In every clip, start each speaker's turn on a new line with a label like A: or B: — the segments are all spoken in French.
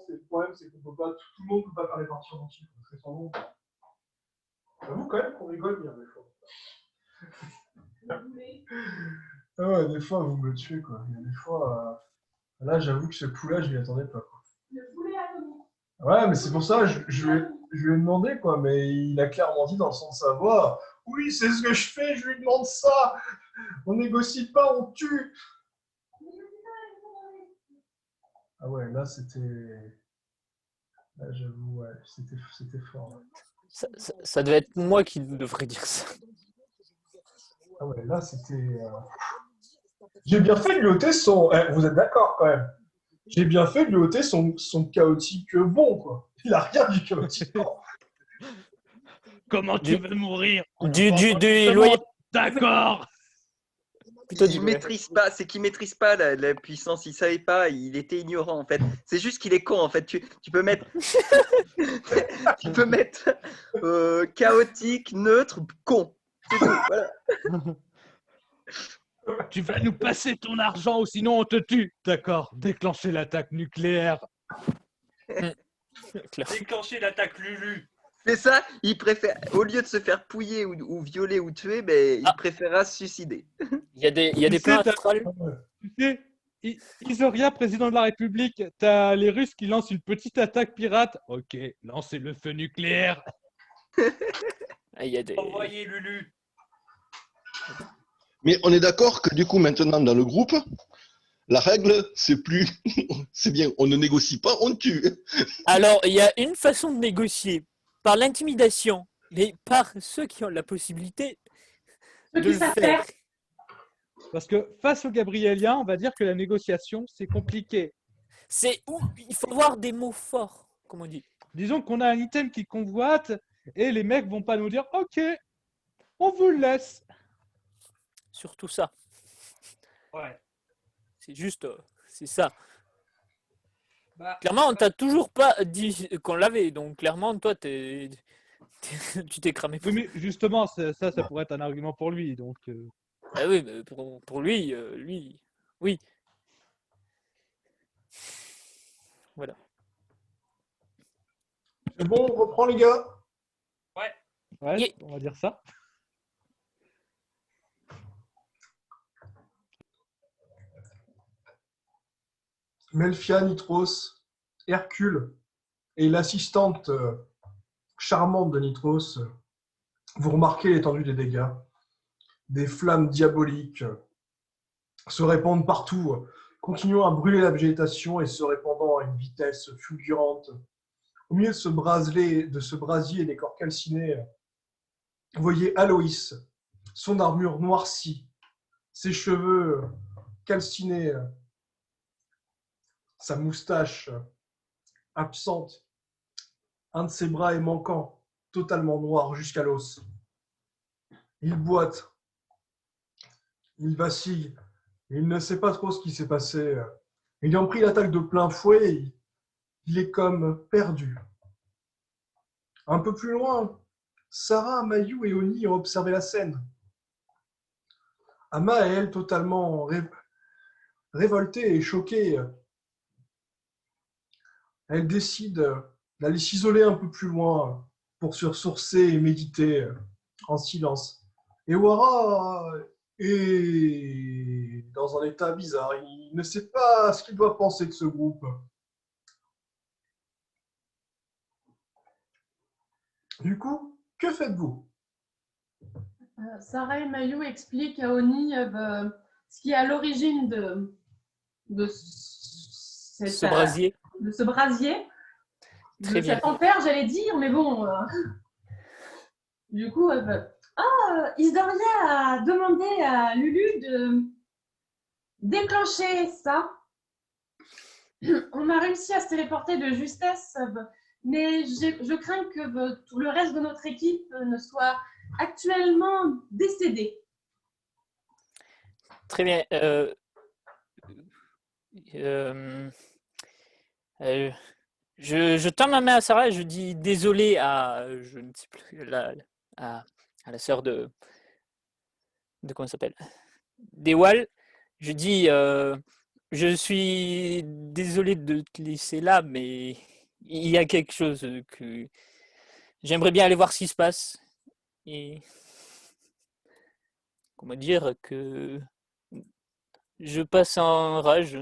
A: Le problème, c'est qu'on peut pas, tout le monde ne peut pas faire les parties en entier. Parce que sans nom, j'avoue quand même qu'on rigole bien des fois. Ah ouais, des fois, vous me tuez, quoi. Il y a des fois, là, j'avoue que ce coup-là, je m'y attendais pas, quoi. Le poulet à l'eau. Ouais, mais c'est pour ça, je lui ai demandé, quoi, mais il a clairement dit dans le sens de sa voix, oui, c'est ce que je fais, je lui demande ça. On négocie pas, on tue. Ah ouais, là, c'était... Là, j'avoue, ouais, c'était fort. Ouais.
B: Ça devait être moi qui devrais dire ça.
A: Ah ouais, là, c'était... J'ai bien fait de lui ôter son... vous êtes d'accord, quand même. J'ai bien fait de lui ôter son chaotique bon, quoi. Il a rien du chaotique bon.
C: Comment tu veux mourir?
B: Du loyer.
C: D'accord.
B: Plutôt
D: Il maîtrise pas, c'est qu'il maîtrise pas la puissance, il savait pas, il était ignorant en fait. C'est juste qu'il est con en fait. Tu peux mettre, tu peux mettre chaotique, neutre, con. C'est tout. Voilà.
C: Tu vas nous passer ton argent ou sinon on te tue. D'accord. Déclencher l'attaque nucléaire.
E: Déclencher l'attaque Lulu.
D: C'est ça, il préfère, au lieu de se faire pouiller ou violer ou tuer, ben, il préférera se suicider.
B: Il y a des plans astrales.
C: Tu sais, Isoria, président de la République, t'as les Russes qui lancent une petite attaque pirate. Ok, lancez le feu nucléaire.
B: Il y a des...
E: Envoyez Lulu.
F: Mais on est d'accord que du coup, maintenant, dans le groupe, la règle, c'est plus... c'est bien, on ne négocie pas, on tue.
B: Alors, il y a une façon de négocier, par l'intimidation, mais par ceux qui ont la possibilité de le faire.
C: Parce que face aux Gabrieliens, on va dire que la négociation, c'est compliqué.
B: Il faut avoir des mots forts, comme on dit.
C: Disons qu'on a un item qui convoite et les mecs vont pas nous dire « Ok, on vous le laisse ».
B: Surtout ça.
E: Ouais.
B: C'est juste, c'est ça. Clairement, on t'a toujours pas dit qu'on l'avait, donc clairement, toi, tu t'es cramé.
C: Oui, mais justement, ça pourrait être un argument pour lui, donc...
B: Ah oui, mais pour lui, oui. Voilà.
A: C'est bon, on reprend les gars.
C: Ouais, on va dire ça.
A: Melfia, Nitros, Hercule et l'assistante charmante de Nitros, vous remarquez l'étendue des dégâts. Des flammes diaboliques se répandent partout, continuant à brûler la végétation et se répandant à une vitesse fulgurante. Au milieu de ce brasier des corps calcinés, vous voyez Aloïs, son armure noircie, ses cheveux calcinés, sa moustache absente, un de ses bras est manquant, totalement noir jusqu'à l'os. Il boite, il vacille, il ne sait pas trop ce qui s'est passé. Ayant pris l'attaque de plein fouet, il est comme perdu. Un peu plus loin, Sarah, Mayou et Oni ont observé la scène. Ama et elle, totalement révoltée et choquée, elle décide d'aller s'isoler un peu plus loin pour se ressourcer et méditer en silence. Et Wara est dans un état bizarre. Il ne sait pas ce qu'il doit penser de ce groupe. Du coup, que faites-vous?
G: Sarah et Mayou expliquent à Oni ce qui est à l'origine de
B: Ce brasier.
G: De ce brasier.
B: Très bien.
G: Cet enfer, j'allais dire, mais bon. Du coup, Isdoria a demandé à Lulu de déclencher ça. On a réussi à se téléporter de justesse, mais je crains que tout le reste de notre équipe ne soit actuellement décédé.
B: Très bien. Je tends ma main à Sarah et je dis désolé à, je ne sais plus, à la sœur de comment ça s'appelle, d'Ewal. Je dis Je suis désolé de te laisser là, mais il y a quelque chose que j'aimerais bien aller voir ce qui se passe. Et comment dire que je passe en rage.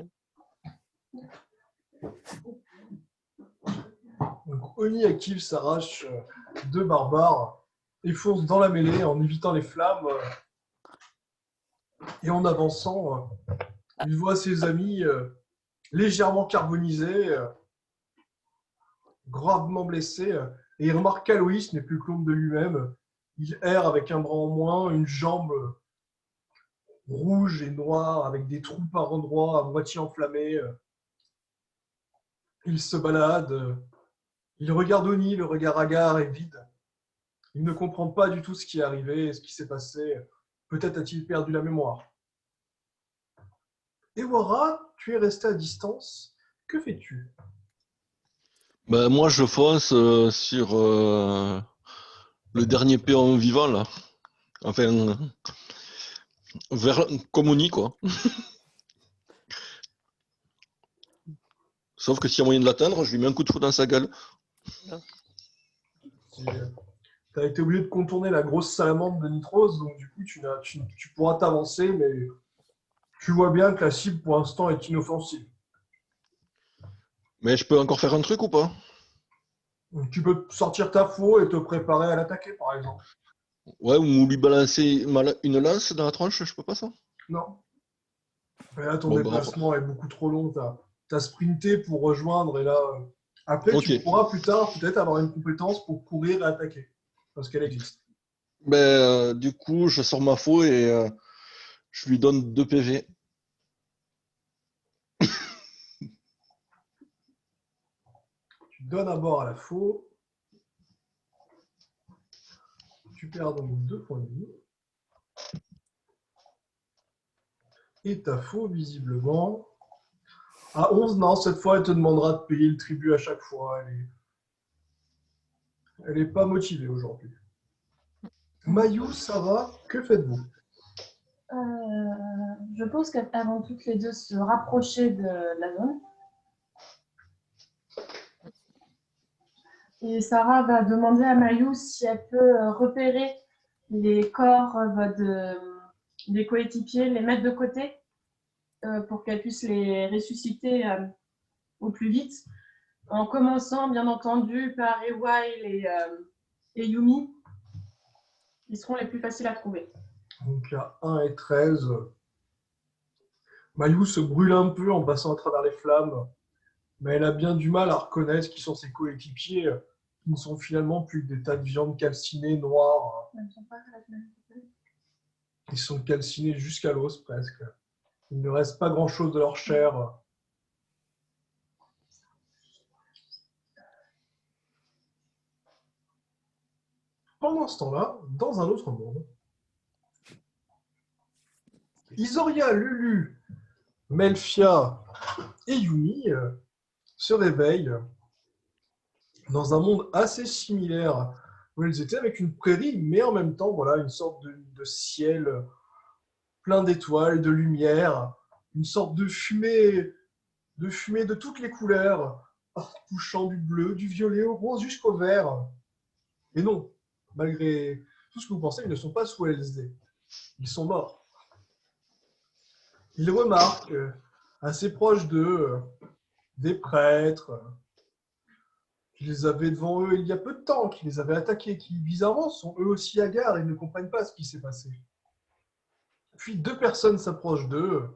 A: Donc Oni active s'arrache deux barbares et fonce dans la mêlée en évitant les flammes et en avançant. Il voit ses amis légèrement carbonisés, gravement blessés, et il remarque qu'Aloïs n'est plus que l'ombre de lui-même. Il erre avec un bras en moins, une jambe rouge et noire avec des trous par endroits à moitié enflammés. Il se balade. Il regarde Oni, le regard hagard et vide. Il ne comprend pas du tout ce qui est arrivé, ce qui s'est passé. Peut-être a-t-il perdu la mémoire. Ewara, tu es resté à distance. Que fais-tu?
F: Ben, moi, je fonce sur le dernier péon vivant, là. Enfin, vers Comoni, quoi. Sauf que s'il y a moyen de l'atteindre, je lui mets un coup de feu dans sa gueule.
A: Tu as été obligé de contourner la grosse salamandre de Nitros, donc du coup, tu pourras t'avancer, mais tu vois bien que la cible, pour l'instant, est inoffensive.
F: Mais je peux encore faire un truc ou pas?
A: Donc, tu peux sortir ta faux et te préparer à l'attaquer, par exemple.
F: Ouais, ou lui balancer une lance dans la tronche, je peux pas ça?
A: Non. Et là, ton
F: Bon, bah,
A: déplacement est beaucoup trop long. Tu as sprinté pour rejoindre, et là, après,
F: ok.
A: tu pourras plus tard peut-être avoir une compétence pour courir et attaquer, parce qu'elle existe.
F: Ben, du coup, je sors ma faux et je lui donne 2 PV.
A: Tu donnes à bord à la faux. Tu perds donc 2 points de vie. Et ta faux, visiblement, à 11, non, cette fois, elle te demandera de payer le tribut à chaque fois. Elle est pas motivée aujourd'hui. Mayou, Sarah, que faites-vous?
G: Je pense qu'elles vont toutes les deux se rapprocher de la zone. Et Sarah va demander à Mayou si elle peut repérer les corps des coéquipiers, les mettre de côté pour qu'elle puisse les ressusciter au plus vite. En commençant, bien entendu, par Ewail et Yumi. Ils seront les plus faciles à trouver.
A: Donc, il y a 1 et 13. Mayou se brûle un peu en passant à travers les flammes, mais elle a bien du mal à reconnaître qui sont ses coéquipiers, qui ne sont finalement plus que des tas de viande calcinée, noire. Ils sont calcinés jusqu'à l'os presque. Il ne reste pas grand-chose de leur chair. Pendant ce temps-là, dans un autre monde, Isoria, Lulu, Melfia et Yumi se réveillent dans un monde assez similaire où ils étaient avec une prairie, mais en même temps, voilà, une sorte de ciel plein d'étoiles, de lumière, une sorte de fumée de toutes les couleurs, touchant du bleu, du violet au rose jusqu'au vert. Et non, malgré tout ce que vous pensez, ils ne sont pas sous LSD. Ils sont morts. Ils remarquent, assez proches d'eux, des prêtres, qui les avaient devant eux il y a peu de temps, qui les avaient attaqués, qui bizarrement sont eux aussi hagards et ne comprennent pas ce qui s'est passé. Puis 2 personnes s'approchent d'eux.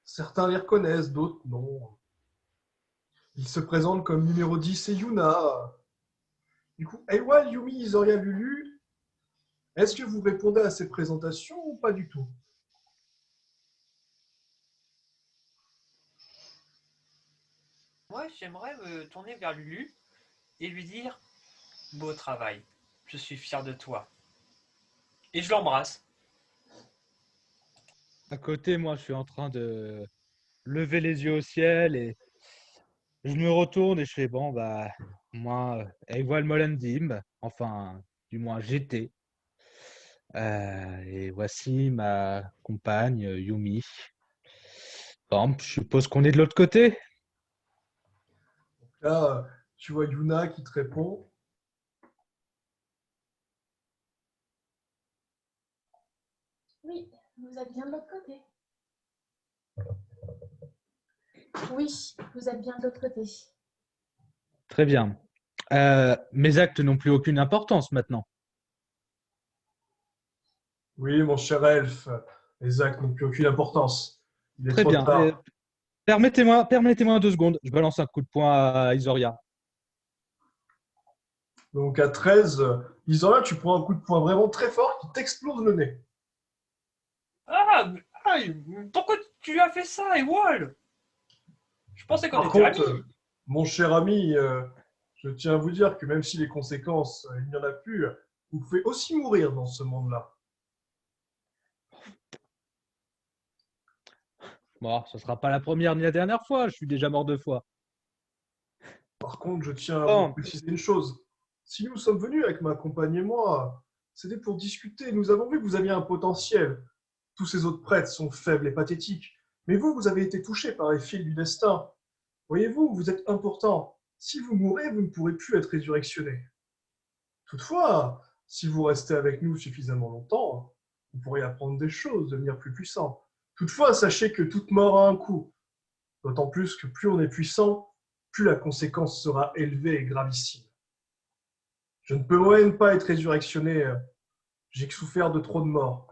A: Certains les reconnaissent, d'autres non. Ils se présentent comme numéro 10 et Yuna. Du coup, Ewa, Yumi, Isoria, Lulu, est-ce que vous répondez à ces présentations ou pas du tout?
E: Moi, j'aimerais me tourner vers Lulu et lui dire beau travail, je suis fier de toi. Et je l'embrasse.
C: À côté, moi, je suis en train de lever les yeux au ciel et je me retourne et je fais bon, bah, moi, Eval Molendim, enfin, du moins, j'étais. Et voici ma compagne, Yumi. Bon, je suppose qu'on est de l'autre côté.
A: Là, tu vois Yuna qui te répond.
G: Oui, vous êtes bien de l'autre côté. Oui, vous êtes bien de l'autre côté.
C: Très bien. Mes actes n'ont plus aucune importance maintenant.
A: Oui, mon cher elfe, les actes n'ont plus aucune importance. Il est
C: Très
A: trop
C: bien.
A: tard.
C: Permettez-moi 2 secondes. Je balance un coup de poing à Isoria.
A: Donc à 13, Isora, tu prends un coup de poing vraiment très fort qui t'explose le nez.
E: Pourquoi tu as fait ça, Ewald? Je pensais qu'on
A: Par
E: était
A: contre,
E: amis.
A: mon cher ami, je tiens à vous dire que même si les conséquences, il n'y en a plus, vous pouvez aussi mourir dans ce monde-là.
C: Bon, ce ne sera pas la première ni la dernière fois. Je suis déjà mort 2 fois.
A: Par contre, je tiens à vous
C: Bon,
A: préciser une chose. Si nous sommes venus avec ma compagne et moi, c'était pour discuter. Nous avons vu que vous aviez un potentiel. Tous ces autres prêtres sont faibles et pathétiques. Mais vous, vous avez été touché par les fils du destin. Voyez-vous, vous êtes important. Si vous mourrez, vous ne pourrez plus être résurrectionné. Toutefois, si vous restez avec nous suffisamment longtemps, vous pourrez apprendre des choses, devenir plus puissant. Toutefois, sachez que toute mort a un coût. D'autant plus que plus on est puissant, plus la conséquence sera élevée et gravissime. Je ne peux moi-même pas être résurrectionné. J'ai souffert de trop de morts.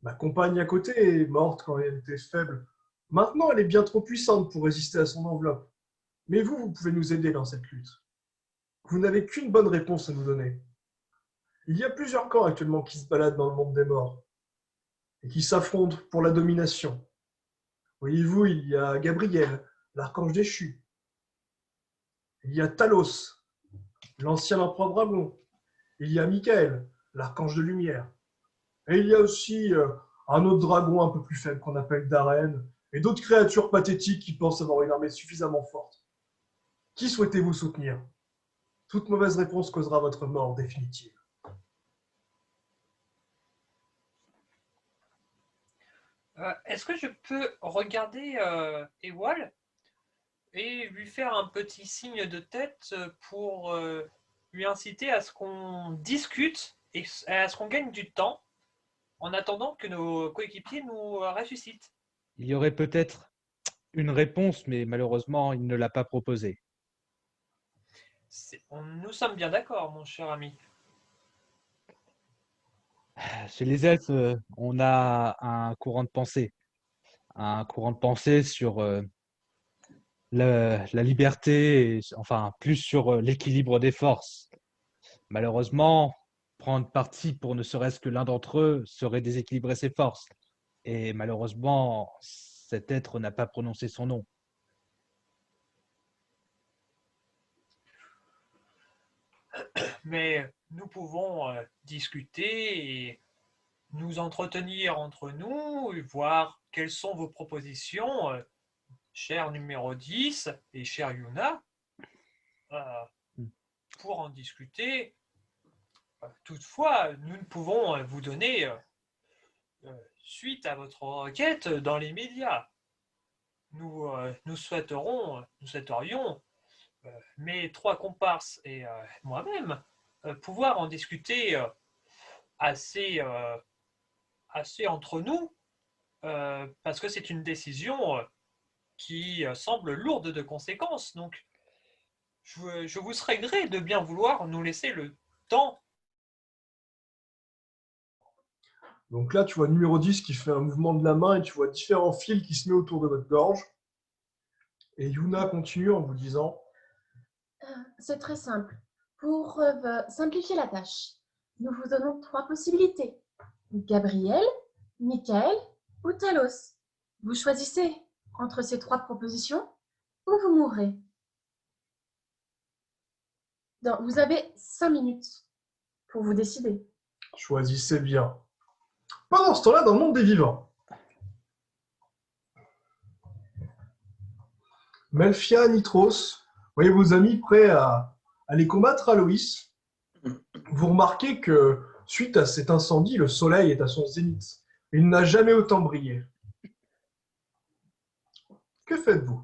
A: Ma compagne à côté est morte quand elle était faible. Maintenant, elle est bien trop puissante pour résister à son enveloppe. Mais vous, vous pouvez nous aider dans cette lutte. Vous n'avez qu'une bonne réponse à nous donner. Il y a plusieurs camps actuellement qui se baladent dans le monde des morts et qui s'affrontent pour la domination. Voyez-vous, il y a Gabriel, l'archange déchu. Il y a Talos, l'ancien empereur dragon. Il y a Michael, l'archange de lumière. Et il y a aussi un autre dragon un peu plus faible qu'on appelle Darren, et d'autres créatures pathétiques qui pensent avoir une armée suffisamment forte. Qui souhaitez-vous soutenir? Toute mauvaise réponse causera votre mort définitive.
E: Est-ce que je peux regarder Ewald et lui faire un petit signe de tête pour lui inciter à ce qu'on discute et à ce qu'on gagne du temps en attendant que nos coéquipiers nous ressuscitent?
C: il y aurait peut-être une réponse, mais malheureusement, il ne l'a pas proposée.
E: Nous sommes bien d'accord, mon cher ami.
C: Chez les elfes, on a un courant de pensée. Un courant de pensée sur la liberté, enfin, plus sur l'équilibre des forces. Malheureusement, prendre parti pour ne serait-ce que l'un d'entre eux serait déséquilibrer ses forces. Et malheureusement, cet être n'a pas prononcé son nom.
E: Mais nous pouvons discuter et nous entretenir entre nous et voir quelles sont vos propositions, cher numéro 10 et cher Yuna, pour en discuter. Toutefois, nous ne pouvons vous donner suite à votre requête dans les médias. Nous souhaiterions, mes 3 comparses et moi-même, pouvoir en discuter assez entre nous, parce que c'est une décision qui semble lourde de conséquences. Donc, je vous serais gré de bien vouloir nous laisser le temps.
A: Donc là, tu vois numéro 10 qui fait un mouvement de la main et tu vois différents fils qui se mettent autour de votre gorge. Et Yuna continue en vous disant
G: C'est très simple. Pour simplifier la tâche, nous vous donnons 3 possibilités. Gabriel, Michael ou Talos. Vous choisissez entre ces 3 propositions ou vous mourrez. Donc, vous avez 5 minutes pour vous décider.
A: choisissez bien. Pendant ce temps-là, dans le monde des vivants, Melfia, Nitros, voyez vos amis prêts à aller combattre Aloïs. Vous remarquez que suite à cet incendie, le soleil est à son zénith. Il n'a jamais autant brillé. Que faites-vous?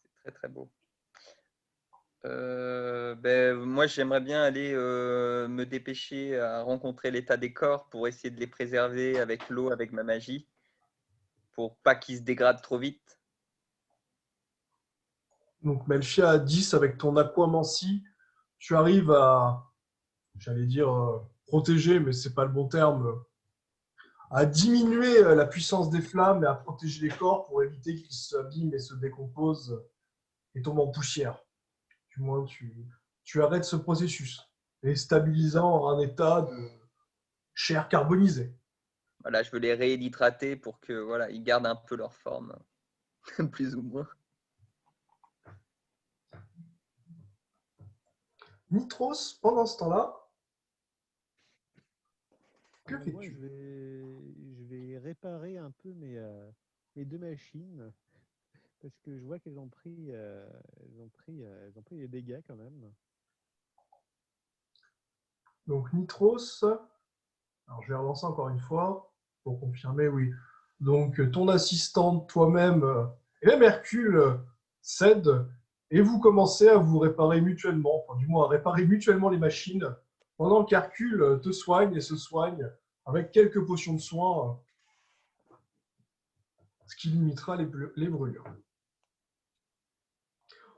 D: C'est très très beau. Moi, j'aimerais bien aller me dépêcher à rencontrer l'état des corps pour essayer de les préserver avec l'eau, avec ma magie, pour pas qu'ils se dégradent trop vite.
A: Donc Melchia à 10 avec ton aquamancie, tu arrives à, j'allais dire protéger, mais c'est pas le bon terme, à diminuer la puissance des flammes et à protéger les corps pour éviter qu'ils s'abîment et se décomposent et tombent en poussière. Du moins, tu arrêtes ce processus et stabilisant un état de chair carbonisée.
D: Voilà, je veux les réhydrater pour que voilà, ils gardent un peu leur forme, plus ou moins.
A: Nitros, pendant ce temps-là, que
H: Moi,
A: fais-tu?
H: je vais réparer un peu mes deux machines parce que je vois qu'elles ont pris, des dégâts quand même.
A: Donc Nitros, alors je vais relancer encore une fois pour confirmer, oui. Donc ton assistante, toi-même et même Hercule cèdent et vous commencez à vous réparer mutuellement, enfin du moins à réparer mutuellement les machines pendant qu'Hercule te soigne et se soigne avec quelques potions de soin, ce qui limitera les brûlures.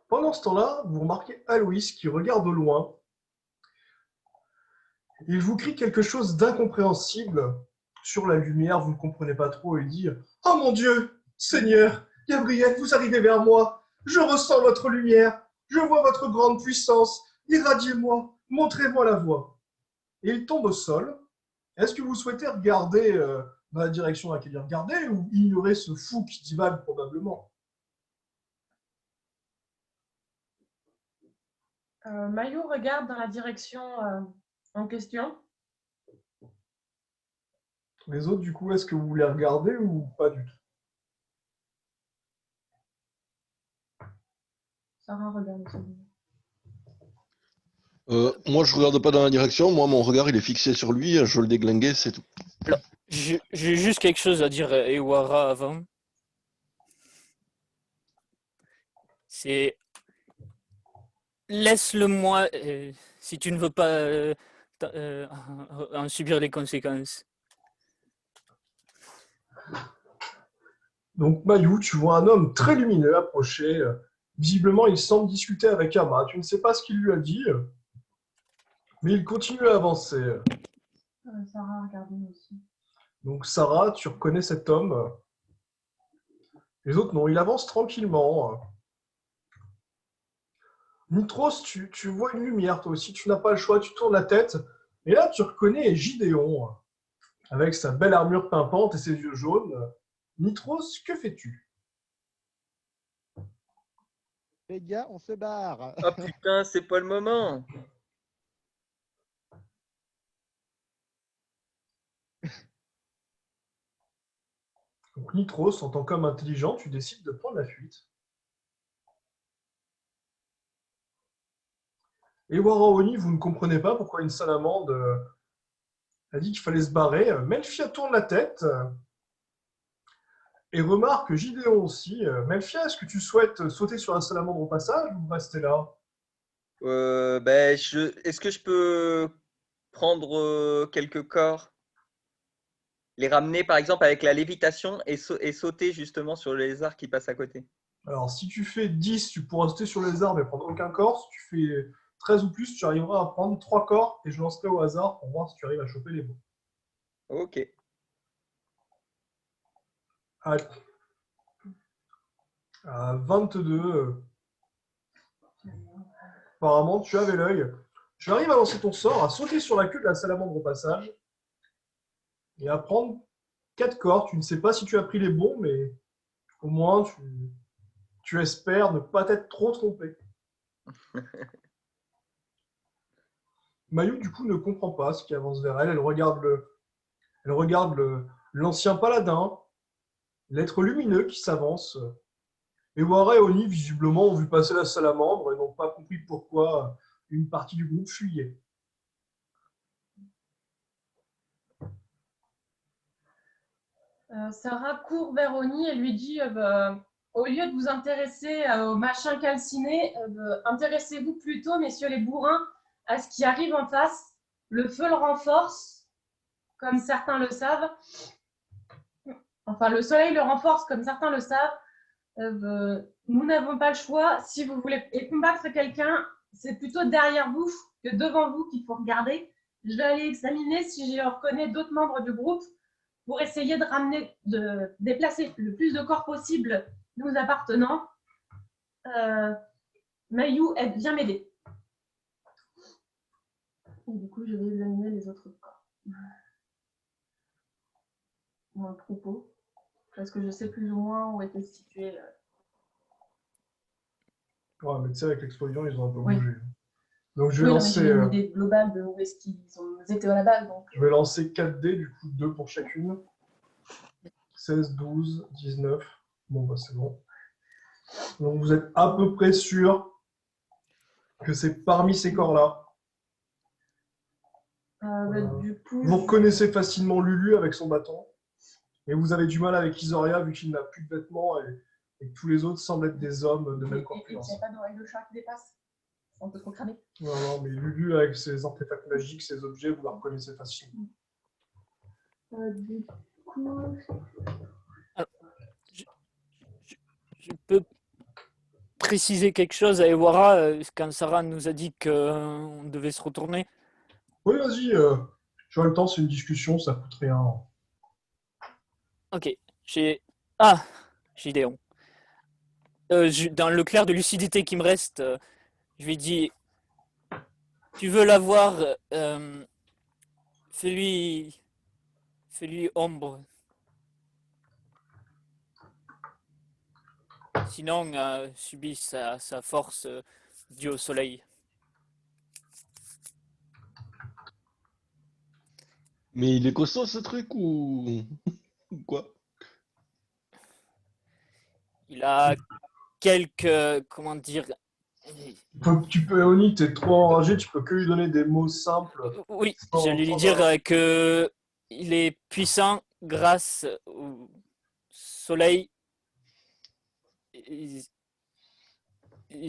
A: Pendant ce temps-là, vous remarquez Aloïs qui regarde au loin. Il vous crie quelque chose d'incompréhensible sur la lumière, vous ne comprenez pas trop, et dit « Oh mon Dieu, Seigneur, Gabriel, vous arrivez vers moi, je ressens votre lumière, je vois votre grande puissance, irradiez-moi, montrez-moi la voie. » Et il tombe au sol. Est-ce que vous souhaitez regarder dans la direction à laquelle il regardait ou ignorer ce fou qui divague probablement?
G: Mayou regarde dans la direction en question.
A: Les autres, du coup, est-ce que vous voulez regarder ou pas du tout?
G: Sarah regarde aussi.
F: Moi, je regarde pas dans la direction. Moi, mon regard, il est fixé sur lui. Je le déglinguer, c'est tout.
B: J'ai juste quelque chose à dire à Ewara avant. C'est laisse-le moi si tu ne veux pas en subir les conséquences.
A: Donc, Mayou, tu vois un homme très lumineux approcher. Visiblement, il semble discuter avec Ama. Tu ne sais pas ce qu'il lui a dit, mais il continue à avancer.
G: Sarah regarde aussi.
A: Donc, Sarah, tu reconnais cet homme. Les autres, non. Il avance tranquillement. Nitros, tu vois une lumière, toi aussi. Tu n'as pas le choix. Tu tournes la tête. Et là, tu reconnais Gideon, avec sa belle armure pimpante et ses yeux jaunes. Nitros, que fais-tu?
H: Les gars, on se barre.
D: Oh putain, c'est pas le moment.
A: Donc, Nitros, en tant qu'homme intelligent, tu décides de prendre la fuite. Et Waraoni, vous ne comprenez pas pourquoi une salamande a dit qu'il fallait se barrer. Melfia tourne la tête et remarque Gideon aussi. Melfia, est-ce que tu souhaites sauter sur la salamandre au passage ou rester là?
D: Est-ce que je peux prendre quelques corps, les ramener par exemple avec la lévitation et sauter justement sur le lézard qui passe à côté?
A: Alors, si tu fais 10, tu pourras sauter sur les arbres et prendre aucun corps. Si tu fais 13 ou plus, tu arriveras à prendre 3 corps et je lancerai au hasard pour voir si tu arrives à choper les bons.
D: Ok.
A: À 22, apparemment, tu avais l'œil. Tu arrives à lancer ton sort, à sauter sur la queue de la salamandre au passage et à prendre 4 corps. Tu ne sais pas si tu as pris les bons, mais au moins tu espères ne pas t'être trop trompé. Mayou, du coup, ne comprend pas ce qui avance vers elle. Elle regarde l'ancien paladin, l'être lumineux qui s'avance. Et Wara et Oni, visiblement, ont vu passer la salamandre et n'ont pas compris pourquoi une partie du groupe fuyait.
G: Sarah court vers Oni et lui dit au lieu de vous intéresser aux machins calcinés, intéressez-vous plutôt, messieurs les bourrins, à ce qui arrive en face. Le feu le renforce, comme certains le savent. Enfin, le soleil le renforce, comme certains le savent. Nous n'avons pas le choix. Si vous voulez combattre quelqu'un, c'est plutôt derrière vous que devant vous qu'il faut regarder. Je vais aller examiner si je reconnais d'autres membres du groupe pour essayer de ramener, de déplacer le plus de corps possible nous appartenant. Mayou, viens m'aider. Et du coup, je vais examiner les autres corps. Dans le troupeau. Parce que je sais plus ou moins où était situé.
A: Ouais, mais tu sais, avec l'explosion, ils ont un peu
G: Oui.
A: bougé. Donc je vais
G: Oui, non, mais
A: lancer,
G: j'ai une idée globale de où est-ce qu'ils étaient à la base. Donc...
A: je vais lancer 4 dés, du coup 2 pour chacune. 16, 12, 19. Bon, bah c'est bon. Donc vous êtes à peu près sûr que c'est parmi ces corps-là.
G: Du coup,
A: Vous reconnaissez facilement Lulu avec son bâton. Et vous avez du mal avec Isoria vu qu'il n'a plus de vêtements et que tous les autres semblent être des hommes de même
G: et qu'il n'y
A: corpulence.
G: a pas d'oreille de chat qui dépasse. C'est un peu trop cramé.
A: Non, non, mais Lulu avec ses artefacts magiques, ses objets, vous la reconnaissez facilement.
G: Du coup,
B: Je peux préciser quelque chose à Ewara quand Sarah nous a dit qu'on devait se retourner.
A: Oui, vas-y, tu as le temps, c'est une discussion, ça coûte rien.
B: Ok, j'ai Gideon. Dans le clair de lucidité qui me reste, je lui dis, tu veux la voir, fais-lui ombre. Sinon, subis sa force due au soleil.
F: Mais il est costaud ce truc ou quoi?
B: Il a quelques, comment dire,
A: Oni, t'es trop enragé, tu peux que lui donner des mots simples.
B: oui,
A: sans-
B: j'allais lui
A: sans
B: dire
A: avoir-
B: que il est puissant grâce au soleil. Et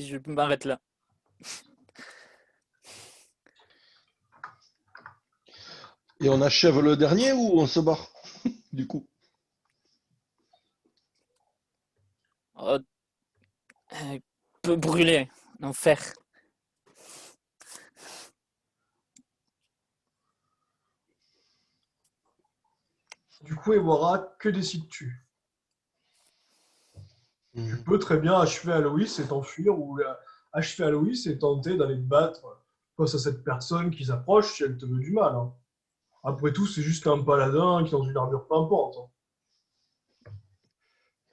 B: je m'arrête là.
F: Et on achève le dernier ou on se barre du coup?
B: Oh, peut brûler, enfer.
A: Du coup, Ewara, que décides-tu? Tu
F: Mhm.
A: peux très bien achever Aloïs et t'enfuir, ou achever Aloïs et tenter d'aller te battre face à cette personne qui s'approche si elle te veut du mal. Hein. Après tout, c'est juste un paladin qui est dans une armure pimpante.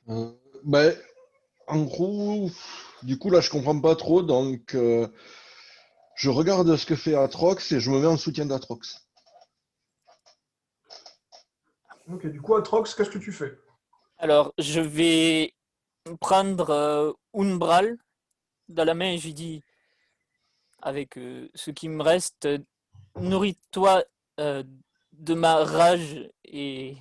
A: Hein.
F: Ben, en gros, du coup là je comprends pas trop, donc je regarde ce que fait Atrox et je me mets en soutien d'Atrox.
A: Ok, du coup, Atrox, qu'est-ce que tu fais?
B: Alors, je vais prendre Umbral dans la main et je lui dis, avec ce qui me reste, nourris-toi de ma rage et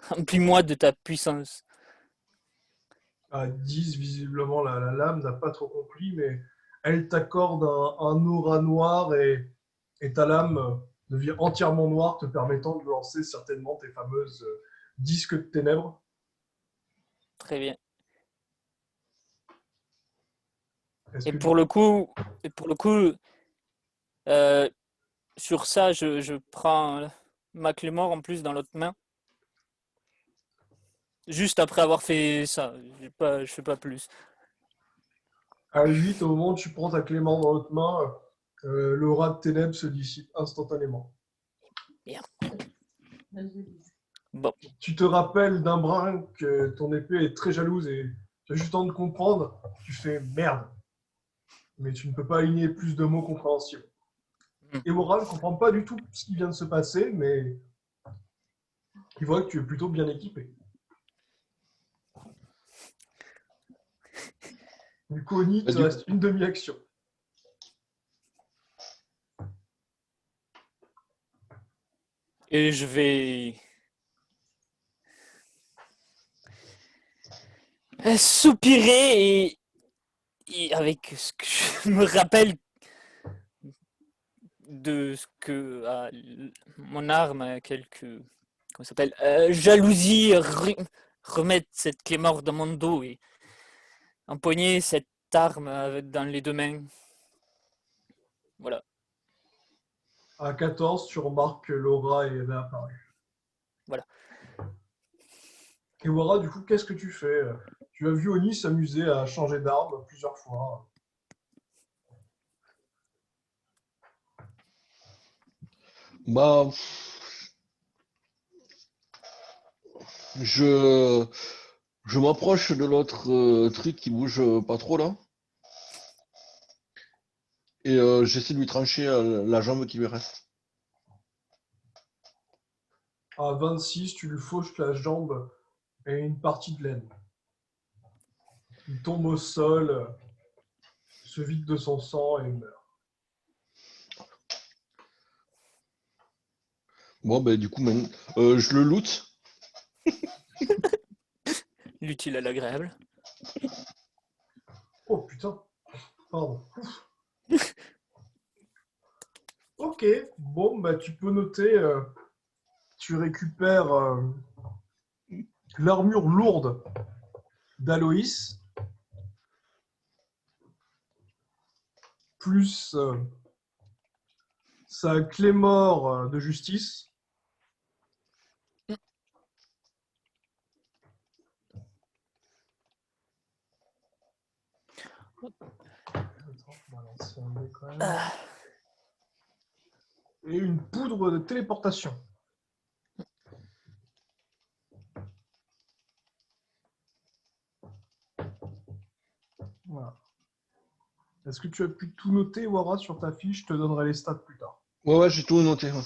B: remplis-moi de ta puissance.
A: À 10, visiblement, la lame n'a pas trop compris, mais elle t'accorde un aura noir et ta lame devient entièrement noire, te permettant de lancer certainement tes fameuses disques de ténèbres.
B: Très bien.
A: Est-ce
B: Et
A: que
B: pour le coup, euh, sur ça, je prends ma Clémore en plus dans l'autre main. Juste après avoir fait ça, je fais pas plus.
A: à 8, au moment où tu prends ta clément dans l'autre main, l'aura de ténèbres se dissipe instantanément.
B: Bon,
A: Tu te rappelles d'un brin que ton épée est très jalouse et tu as juste le temps de comprendre, tu fais merde. Mais tu ne peux pas aligner plus de mots compréhensibles. Et Oral ne comprend pas du tout ce qui vient de se passer, mais il voit que tu es plutôt bien équipé. Du coup, Oni, il te reste une demi-action.
B: et je vais soupirer et avec ce que je me rappelle de ce que mon arme a quelques comment ça s'appelle jalousie remettre cette clé mort dans mon dos et empoigner cette arme dans les deux mains. Voilà.
A: À 14, tu remarques que Laura est réapparue.
B: Voilà.
A: Et Wara, du coup, qu'est-ce que tu fais? Tu as vu Oni s'amuser à changer d'arme plusieurs fois.
F: Bah, je m'approche de l'autre truc qui bouge pas trop là. Et j'essaie de lui trancher la jambe qui lui reste.
A: À 26, tu lui fauches la jambe et une partie de laine. Il tombe au sol, se vide de son sang et meurt.
F: Bon, ben du coup, je le loot.
B: L'utile à l'agréable.
A: Oh putain, pardon. Ok, bon, bah tu peux noter, tu récupères l'armure lourde d'Aloïs, plus sa clé mort de justice. Attends, on va lancer un dé quand même. Et une poudre de téléportation. Voilà. Est-ce que tu as pu tout noter, Wara, sur ta fiche? Je te donnerai les stats plus tard.
F: Ouais, j'ai tout noté. Ouais.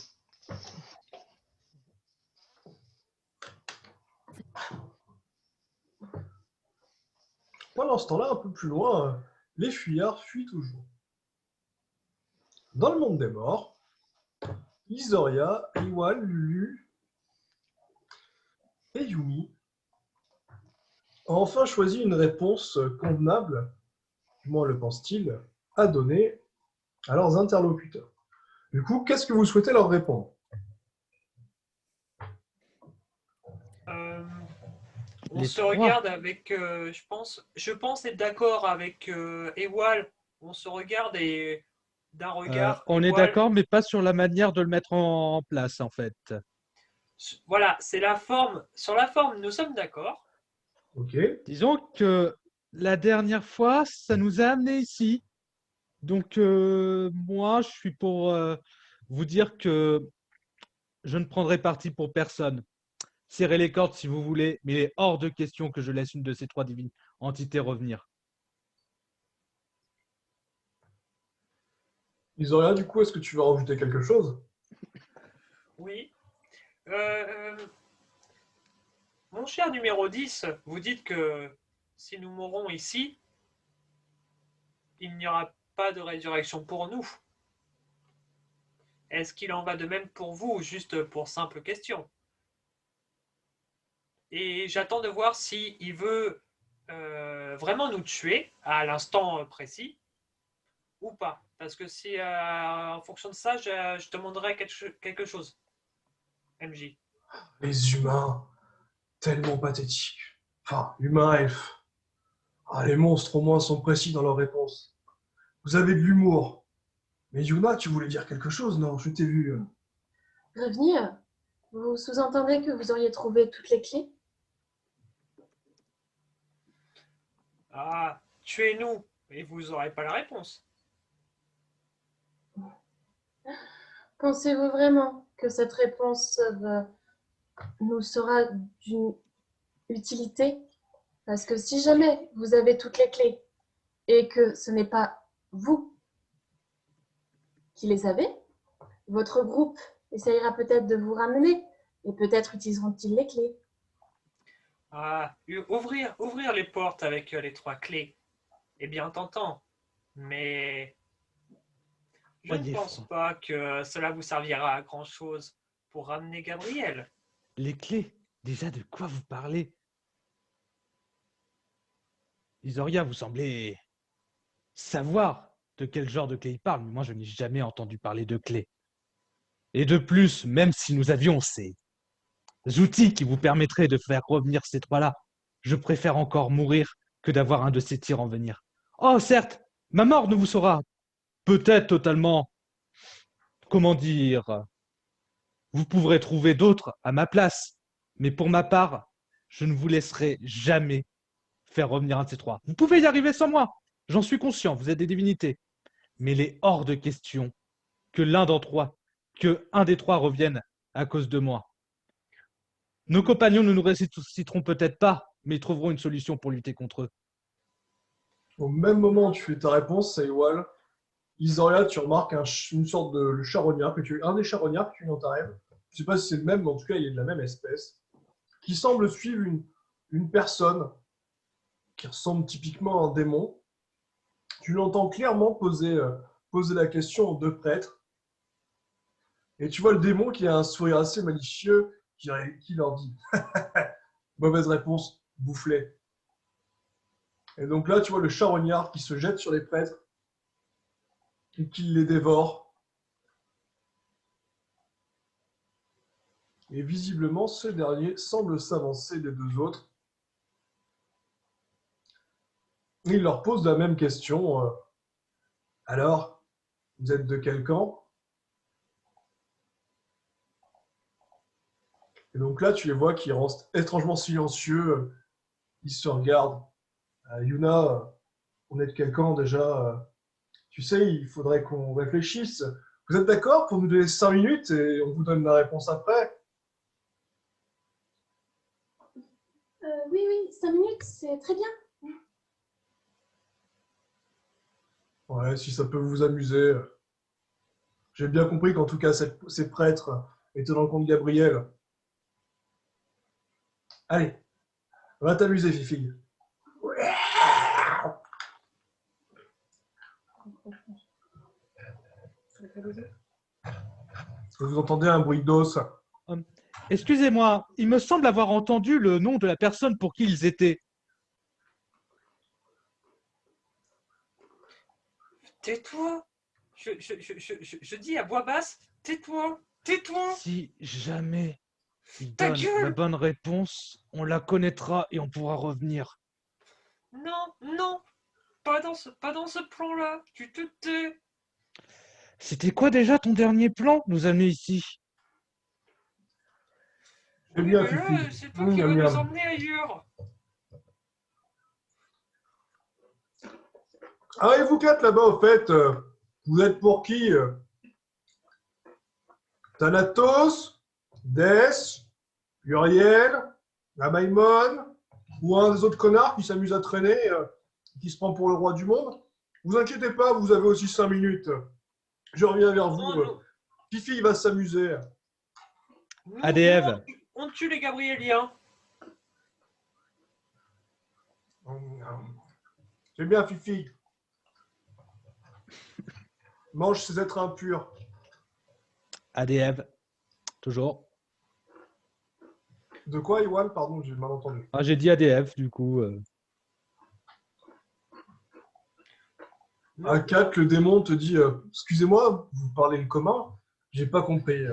A: Pendant ce temps-là, un peu plus loin, les fuyards fuient toujours. Dans le monde des morts, Isoria, Iwal, Lulu et Yumi ont enfin choisi une réponse convenable, du moins le pense-t-il, à donner à leurs interlocuteurs. Du coup, qu'est-ce que vous souhaitez leur répondre?
E: On
C: Les
E: se
C: trois.
E: regarde avec, je pense être d'accord avec Ewal. On se regarde et d'un regard,
C: On est
E: Ewal,
C: d'accord, mais pas sur la manière de le mettre en place, en fait.
E: voilà, c'est la forme. Sur la forme, nous sommes d'accord.
A: Ok.
C: Disons que la dernière fois, ça nous a amené ici. Donc, moi, je suis pour vous dire que je ne prendrai parti pour personne. Serrez les cordes si vous voulez, mais il est hors de question que je laisse une de ces trois divines entités revenir.
A: Isoria, du coup, est-ce que tu veux rajouter quelque chose?
E: Oui. Mon cher numéro 10, vous dites que si nous mourons ici, il n'y aura pas de résurrection pour nous. Est-ce qu'il en va de même pour vous, juste pour simple question? Et j'attends de voir s'il veut vraiment nous tuer à l'instant précis ou pas. Parce que si en fonction de ça, je demanderai quelque chose. MJ.
A: Les humains, tellement pathétiques. Enfin, humains, elfes. Ah, les monstres, au moins, sont précis dans leurs réponses. Vous avez de l'humour. Mais Yuna, tu voulais dire quelque chose, non? Je t'ai vu.
G: Revenir? Vous sous-entendez que vous auriez trouvé toutes les clés?
E: Ah, tuez-nous et vous n'aurez pas la réponse.
G: Pensez-vous vraiment que cette réponse nous sera d'une utilité? Parce que si jamais vous avez toutes les clés et que ce n'est pas vous qui les avez, votre groupe essayera peut-être de vous ramener et peut-être utiliseront-ils les clés.
E: Ah, ouvrir les portes avec les trois clés est bien tentant, mais je ne pense pas que cela vous servira à grand-chose pour ramener Gabriel.
C: Les clés, déjà de quoi vous parlez? Isoria, vous semblez savoir de quel genre de clé il parle, mais moi je n'ai jamais entendu parler de clé. Et de plus, même si nous avions ces outils qui vous permettraient de faire revenir ces trois-là, je préfère encore mourir que d'avoir un de ces tirs en venir. Oh, certes, ma mort ne vous saura peut-être totalement, comment dire, vous pourrez trouver d'autres à ma place, mais pour ma part, je ne vous laisserai jamais faire revenir un de ces trois. Vous pouvez y arriver sans moi, j'en suis conscient, vous êtes des divinités, mais il est hors de question que que un des trois revienne à cause de moi. Nos compagnons ne nous ressusciteront peut-être pas, mais ils trouveront une solution pour lutter contre eux.
A: Au même moment où tu fais ta réponse, Saywal, Isoria, tu remarques une sorte de charognard, un des charognards que tu as dans ta rêve. Je ne sais pas si c'est le même, mais en tout cas, il est de la même espèce, qui semble suivre une personne qui ressemble typiquement à un démon. Tu l'entends clairement poser la question aux deux prêtres. Et tu vois le démon qui a un sourire assez malicieux qui leur dit « Mauvaise réponse, boufflez ». Et donc là, tu vois le charognard qui se jette sur les prêtres et qui les dévore. Et visiblement, ce dernier semble s'avancer des deux autres. Et il leur pose la même question. Alors, vous êtes de quel camp? Et donc là, tu les vois qui restent étrangement silencieux. Ils se regardent. Yuna, on est de quel camp déjà? Tu sais, il faudrait qu'on réfléchisse. Vous êtes d'accord pour nous donner 5 minutes et on vous donne la réponse après?
G: Oui, oui, 5 minutes, c'est très bien.
A: Ouais, si ça peut vous amuser. J'ai bien compris qu'en tout cas, ces prêtres étaient dans le camp de Gabriel. Allez, va t'amuser, Fifi. Vous entendez un bruit d'os.
C: Excusez-moi, il me semble avoir entendu le nom de la personne pour qui ils étaient.
E: Tais-toi. Je dis à voix basse, tais-toi. Tais-toi.
C: Si jamais il
E: Ta
C: donne la
E: gueule.
C: bonne réponse, on la connaîtra et on pourra revenir.
E: Non, non. Pas dans ce plan-là. Tu te tais.
C: C'était quoi déjà ton dernier plan, nous amener ici?
A: C'est
E: Oui,
A: bien,
E: mais
A: Fifi.
E: là, c'est toi qui vas nous emmener ailleurs.
A: Ah, et vous quatre là-bas, au fait, vous êtes pour qui? Thanatos, Death, Uriel, la Maimon, ou un des autres connards qui s'amuse à traîner, qui se prend pour le roi du monde? Vous inquiétez pas, vous avez aussi 5 minutes. Je reviens vers vous.
E: Non,
A: Fifi, il va s'amuser.
C: ADF.
E: On tue les Gabriéliens.
A: C'est bien, Fifi. Mange ces êtres impurs.
C: ADF. Toujours.
A: De quoi, Iwan? Pardon, j'ai mal entendu.
C: Ah, j'ai dit ADF, du coup.
A: À 4, le démon te dit excusez-moi, vous parlez le commun? J'ai pas compris.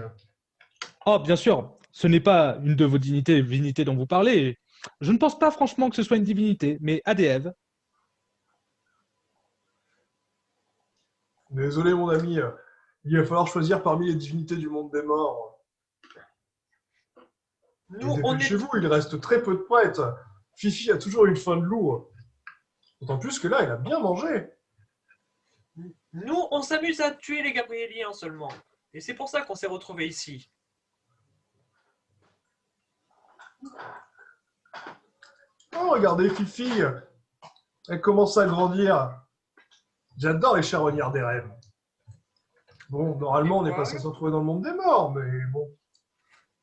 C: Oh, bien sûr, ce n'est pas une de vos divinités dont vous parlez. Je ne pense pas franchement que ce soit une divinité, mais ADF.
A: Désolé, mon ami. Il va falloir choisir parmi les divinités du monde des morts.
E: Nous, on est...
A: Chez vous, il reste très peu de prêtres. Fifi a toujours une faim de loup. D'autant plus que là, il a bien mangé.
E: Nous, on s'amuse à tuer les Gabriéliens seulement. Et c'est pour ça qu'on s'est retrouvés ici.
A: Oh, regardez, Fifi. Elle commence à grandir. J'adore les charognards des rêves. Bon, normalement, on n'est pas censé se retrouver dans le monde des morts, mais bon.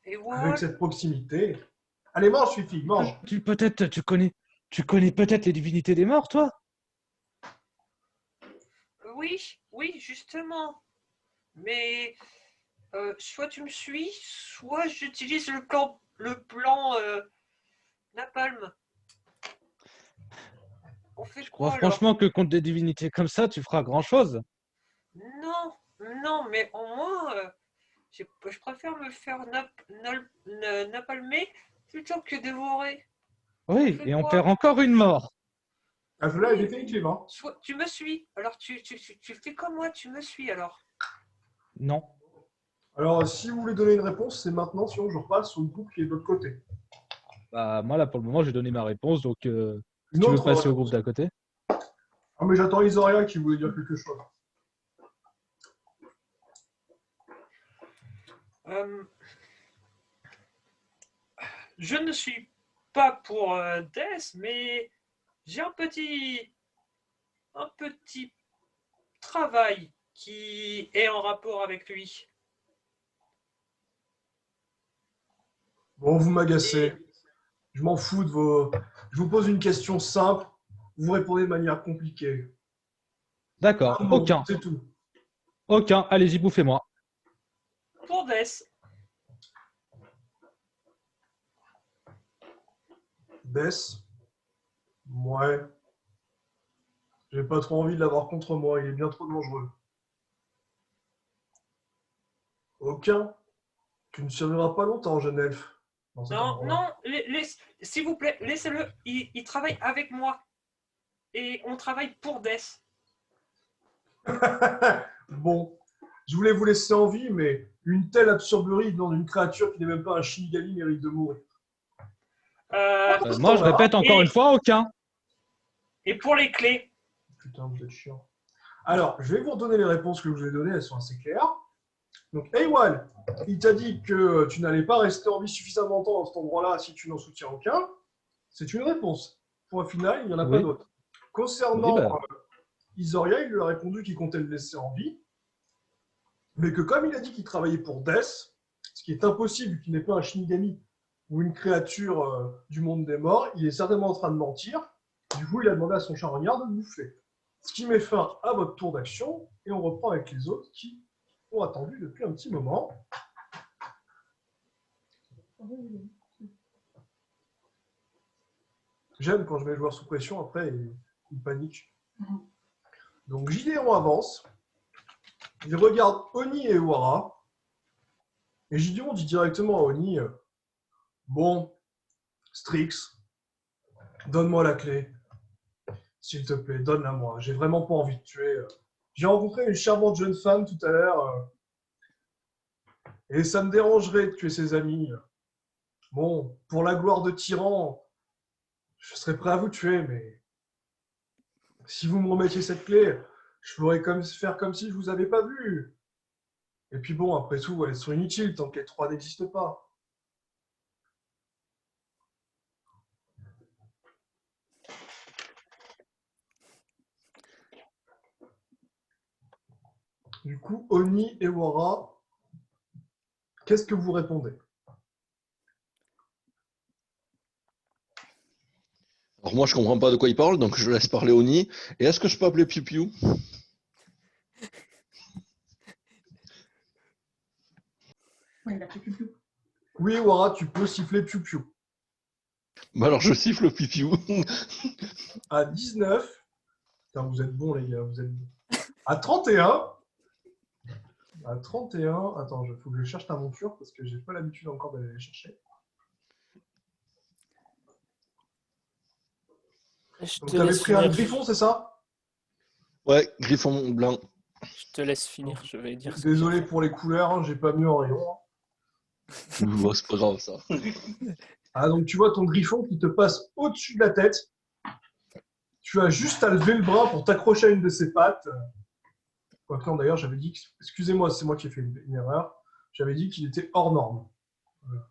E: Et voilà.
A: Avec cette proximité. Allez, mange, Fifi, mange.
C: Tu connais peut-être les divinités des morts, toi?
E: Oui, justement. Mais soit tu me suis, soit j'utilise le plan Napalm. fait
C: Je crois
E: quoi alors?
C: franchement que contre des divinités comme ça, tu feras grand-chose.
E: Non, non, mais au moins, je préfère me faire napalmer plutôt que dévorer.
C: Oui,
E: fait
C: et on
E: quoi?
C: perd encore une mort.
A: Ah, celle-là est
E: Oui,
A: définitive, hein.
E: tu me suis. Alors tu fais comme moi, tu me suis alors.
C: Non.
A: Alors, si vous voulez donner une réponse, c'est maintenant, sinon je repasse au groupe qui est de l'autre côté.
C: Bah, moi, là, pour le moment, j'ai donné ma réponse. Donc, si
A: Une
C: tu veux
A: autre
C: passer au
A: réponse.
C: groupe d'à côté.
A: Ah, mais j'attends Isoria qui voulait dire quelque chose.
E: Euh, je ne suis pas pour Death, mais j'ai un petit travail qui est en rapport avec lui.
A: Bon, vous m'agacez.
E: Et
A: Je m'en fous de vos... Je vous pose une question simple. Vous répondez de manière compliquée.
C: D'accord.
A: Un mot,
C: Aucun.
A: c'est tout.
C: Aucun. Allez-y, bouffez-moi.
E: pour Death,
A: Bess. Ouais. J'ai pas trop envie de l'avoir contre moi. Il est bien trop dangereux. Aucun. Tu ne survivras pas longtemps, jeune elfe. Dans cet
E: non,
A: endroit-là.
E: non, s'il vous plaît, laissez-le. Il travaille avec moi. Et on travaille pour Death.
A: Bon. Je voulais vous laisser en vie, mais une telle absurberie dans une créature qui n'est même pas un Shinigami mérite de mourir.
C: Moi, je répète encore une fois, aucun.
E: Et pour les clés,
A: Putain, vous êtes chiant. Alors, je vais vous redonner les réponses que je vous ai données, elles sont assez claires. Donc, Eywan, il t'a dit que tu n'allais pas rester en vie suffisamment longtemps dans cet endroit-là si tu n'en soutiens aucun. C'est une réponse. Point final, il n'y en a pas
C: Oui.
A: d'autre.
C: Oui,
A: Concernant
C: bah,
A: Isoria, il lui a répondu qu'il comptait le laisser en vie, mais que comme il a dit qu'il travaillait pour Death, ce qui est impossible, qu'il n'est pas un Shinigami ou une créature du monde des morts, il est certainement en train de mentir. Du coup, il a demandé à son charognard de le bouffer. Ce qui met fin à votre tour d'action, et on reprend avec les autres qui ont attendu depuis un petit moment. J'aime quand je mets le joueur sous pression, après, il panique. Donc, Gideon avance. Il regarde Oni et Wara. Et Gideon dit directement à Oni, bon, Strix, donne-moi la clé. S'il te plaît, donne-la-moi. J'ai vraiment pas envie de tuer. J'ai rencontré une charmante jeune femme tout à l'heure. Et ça me dérangerait de tuer ses amis. Bon, pour la gloire de tyran, je serais prêt à vous tuer, mais si vous me remettiez cette clé, je pourrais faire comme si je vous avais pas vu. Et puis bon, après tout, elles sont inutiles tant que les trois n'existent pas. Du coup, Oni et Wara, qu'est-ce que vous répondez?
F: Alors moi, je comprends pas de quoi il parle, donc je laisse parler Oni. Et est-ce que je peux appeler Piu Piu?
G: Ouais, il a fait piou-piou.
A: Oui, Wara, tu peux siffler Piu Piu.
F: Bah alors je siffle Piu Piu.
A: À 19, putain, vous êtes bons les gars, vous êtes bons. À 31, attends, il faut que je cherche ta monture parce que j'ai pas l'habitude encore d'aller la chercher.
B: Je
A: Donc
B: te
A: tu avais
B: laisse
A: pris un
B: finir.
A: griffon, c'est ça?
F: Ouais, griffon blanc.
B: Je te laisse finir, je vais dire.
A: Désolé pour les couleurs, hein, j'ai pas mieux en rayon.
F: Ouais, c'est pas grave ça.
A: Ah, donc tu vois ton griffon qui te passe au-dessus de la tête. Tu as juste à lever le bras pour t'accrocher à une de ses pattes. Quoique, non, d'ailleurs, j'avais dit, excusez-moi, c'est moi qui ai fait une erreur. J'avais dit qu'il était hors norme. Voilà.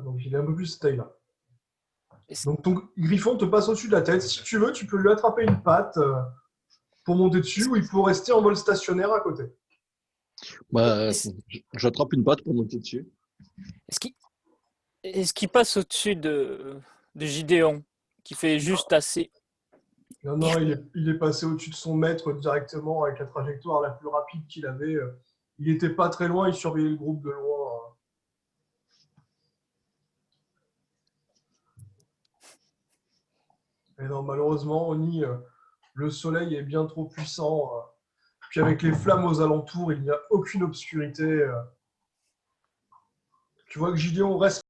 A: Donc il est un peu plus cette taille-là. Donc ton griffon te passe au-dessus de la tête. Si tu veux, tu peux lui attraper une patte pour monter dessus ou il peut rester en vol stationnaire à côté.
F: Bah, j'attrape une patte pour monter dessus.
B: Est-ce qu'il passe au-dessus de Gideon, qui fait juste assez.
A: Non, non, il est passé au-dessus de son maître directement avec la trajectoire la plus rapide qu'il avait. Il n'était pas très loin, il surveillait le groupe de loin. Et non, malheureusement, Oni, le soleil est bien trop puissant. Puis avec les flammes aux alentours, il n'y a aucune obscurité. Tu vois que Gideon reste